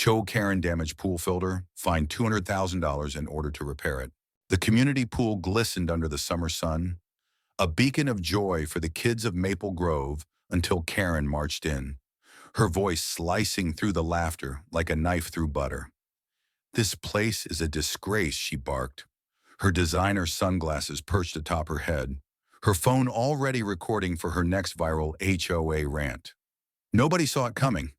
HOA Karen damaged pool filter, fined $200,000 in order to repair it. The community pool glistened under the summer sun, a beacon of joy for the kids of Maple Grove until Karen marched in, her voice slicing through the laughter like a knife through butter. "This place is a disgrace," she barked, her designer sunglasses perched atop her head, her phone already recording for her next viral HOA rant. Nobody saw it coming,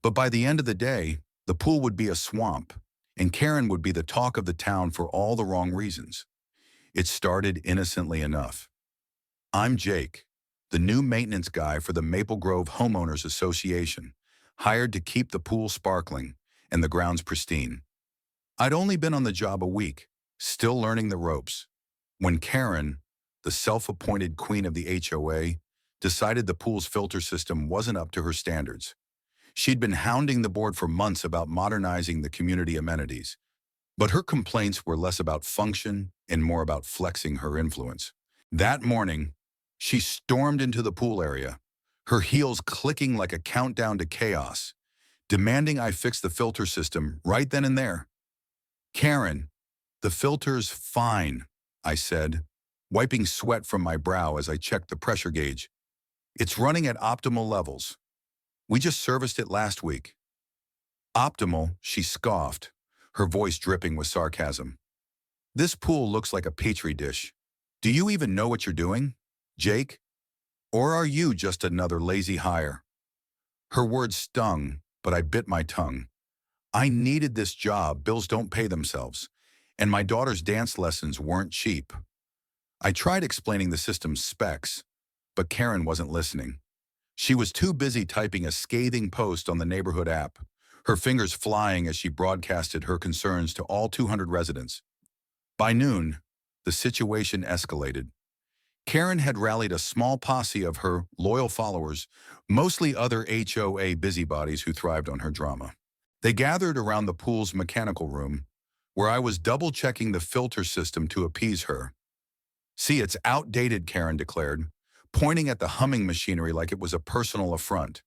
but by the end of the day, the pool would be a swamp, and Karen would be the talk of the town for all the wrong reasons. It started innocently enough. "I'm Jake, the new maintenance guy for the Maple Grove Homeowners Association, hired to keep the pool sparkling and the grounds pristine." I'd only been on the job a week, still learning the ropes, when Karen, the self-appointed queen of the HOA, decided the pool's filter system wasn't up to her standards. She'd been hounding the board for months about modernizing the community amenities, but her complaints were less about function and more about flexing her influence. That morning, she stormed into the pool area, her heels clicking like a countdown to chaos, demanding I fix the filter system right then and there. "Karen, the filter's fine," I said, wiping sweat from my brow as I checked the pressure gauge. "It's running at optimal levels. We just serviced it last week." "Optimal," she scoffed, her voice dripping with sarcasm. "This pool looks like a petri dish. Do you even know what you're doing, Jake? Or are you just another lazy hire?" Her words stung, but I bit my tongue. I needed this job, bills don't pay themselves, and my daughter's dance lessons weren't cheap. I tried explaining the system's specs, but Karen wasn't listening. She was too busy typing a scathing post on the neighborhood app, her fingers flying as she broadcasted her concerns to all 200 residents. By noon, the situation escalated. Karen had rallied a small posse of her loyal followers, mostly other HOA busybodies who thrived on her drama. They gathered around the pool's mechanical room, where I was double-checking the filter system to appease her. "See, it's outdated," Karen declared, pointing at the humming machinery like it was a personal affront.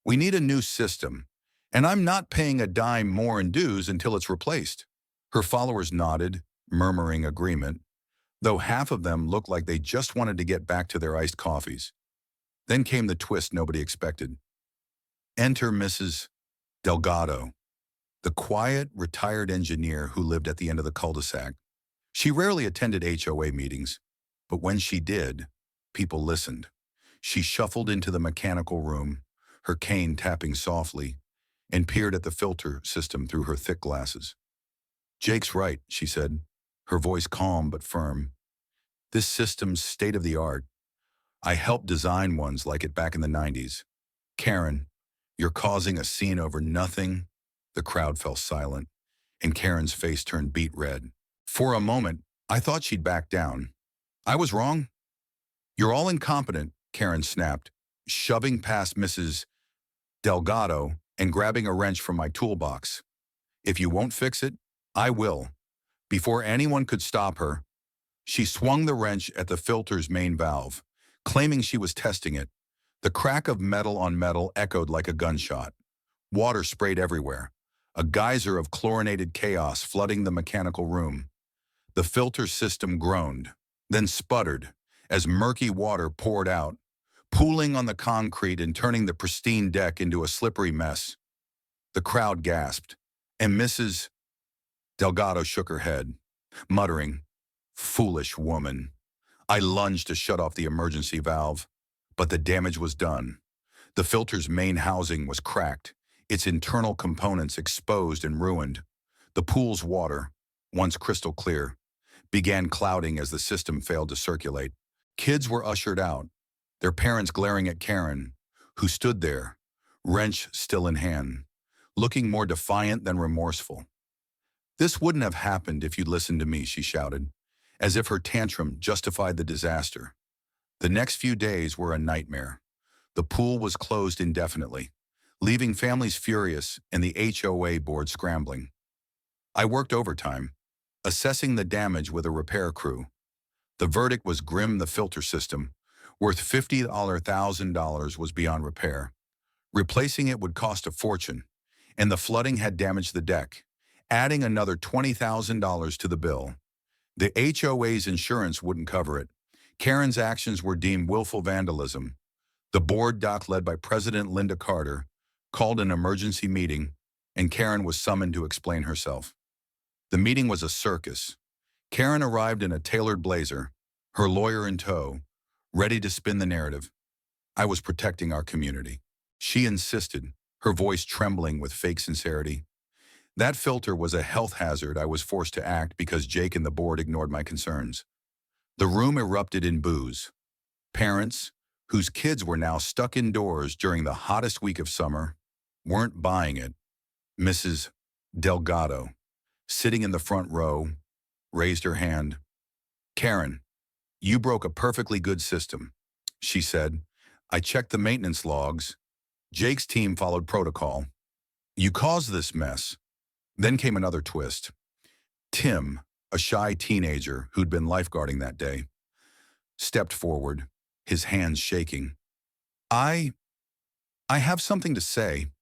"We need a new system, and I'm not paying a dime more in dues until it's replaced." Her followers nodded, murmuring agreement, though half of them looked like they just wanted to get back to their iced coffees. Then came the twist nobody expected. Enter Mrs. Delgado, the quiet, retired engineer who lived at the end of the cul-de-sac. She rarely attended HOA meetings, but when she did, people listened. She shuffled into the mechanical room, her cane tapping softly, and peered at the filter system through her thick glasses. "Jake's right," she said, her voice calm but firm. "This system's state-of-the-art. I helped design ones like it back in the 90s. Karen, you're causing a scene over nothing." The crowd fell silent, and Karen's face turned beet red. For a moment, I thought she'd back down. I was wrong. "You're all incompetent," Karen snapped, shoving past Mrs. Delgado and grabbing a wrench from my toolbox. "If you won't fix it, I will." Before anyone could stop her, she swung the wrench at the filter's main valve, claiming she was testing it. The crack of metal on metal echoed like a gunshot. Water sprayed everywhere, a geyser of chlorinated chaos flooding the mechanical room. The filter system groaned, then sputtered as murky water poured out, pooling on the concrete and turning the pristine deck into a slippery mess. The crowd gasped, and Mrs. Delgado shook her head, muttering, "Foolish woman." I lunged to shut off the emergency valve, but the damage was done. The filter's main housing was cracked, its internal components exposed and ruined. The pool's water, once crystal clear, began clouding as the system failed to circulate. Kids were ushered out, their parents glaring at Karen, who stood there, wrench still in hand, looking more defiant than remorseful. "This wouldn't have happened if you'd listened to me," she shouted, as if her tantrum justified the disaster. The next few days were a nightmare. The pool was closed indefinitely, leaving families furious and the HOA board scrambling. I worked overtime, assessing the damage with a repair crew. The verdict was grim. The filter system, worth $50,000, was beyond repair. Replacing it would cost a fortune, and the flooding had damaged the deck, adding another $20,000 to the bill. The HOA's insurance wouldn't cover it. Karen's actions were deemed willful vandalism. The board doc, led by President Linda Carter, called an emergency meeting, and Karen was summoned to explain herself. The meeting was a circus. Karen arrived in a tailored blazer, her lawyer in tow, ready to spin the narrative. I was protecting our community. She insisted, her voice trembling with fake sincerity. That filter was a health hazard. I was forced to act because Jake and the board ignored my concerns. The room erupted in boos. Parents, whose kids were now stuck indoors during the hottest week of summer, weren't buying it. Mrs. Delgado, sitting in the front row, raised her hand. "Karen, you broke a perfectly good system," she said. "I checked the maintenance logs. Jake's team followed protocol. You caused this mess." Then came another twist. Tim, a shy teenager who'd been lifeguarding that day, stepped forward, his hands shaking. I have something to say,"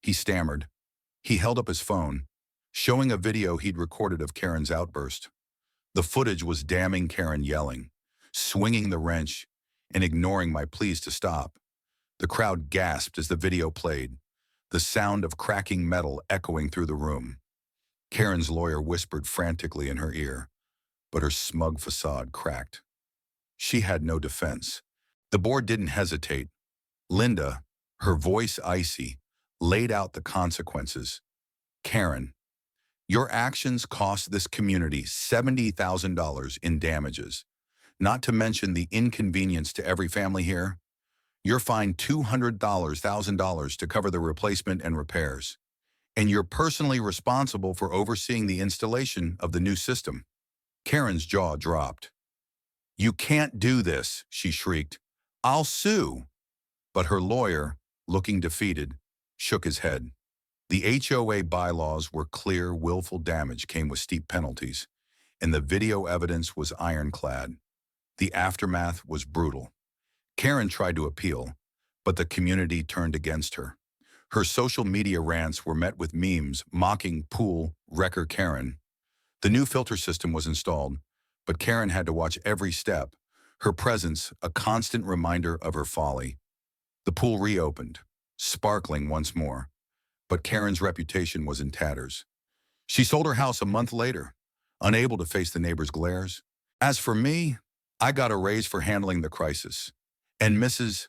he stammered. He held up his phone, showing a video he'd recorded of Karen's outburst. The footage was damning Karen yelling, swinging the wrench, and ignoring my pleas to stop. The crowd gasped as the video played, the sound of cracking metal echoing through the room. Karen's lawyer whispered frantically in her ear, but her smug facade cracked. She had no defense. The board didn't hesitate. Linda, her voice icy, laid out the consequences. "Karen, your actions cost this community $70,000 in damages, not to mention the inconvenience to every family here. You're fined $200,000 to cover the replacement and repairs, and you're personally responsible for overseeing the installation of the new system." Karen's jaw dropped. "You can't do this," she shrieked. "I'll sue." But her lawyer, looking defeated, shook his head. The HOA bylaws were clear. Willful damage came with steep penalties, and the video evidence was ironclad. The aftermath was brutal. Karen tried to appeal, but the community turned against her. Her social media rants were met with memes mocking pool wrecker Karen. The new filter system was installed, but Karen had to watch every step, her presence a constant reminder of her folly. The pool reopened, sparkling once more, but Karen's reputation was in tatters. She sold her house a month later, unable to face the neighbors' glares. As for me, I got a raise for handling the crisis, and Mrs.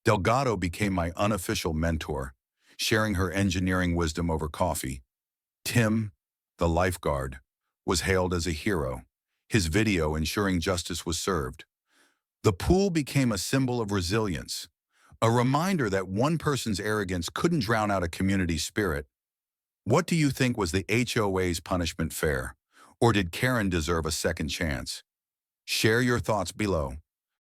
Delgado became my unofficial mentor, sharing her engineering wisdom over coffee. Tim, the lifeguard, was hailed as a hero, his video ensuring justice was served. The pool became a symbol of resilience, a reminder that one person's arrogance couldn't drown out a community's spirit. What do you think, was the HOA's punishment fair, or did Karen deserve a second chance? Share your thoughts below.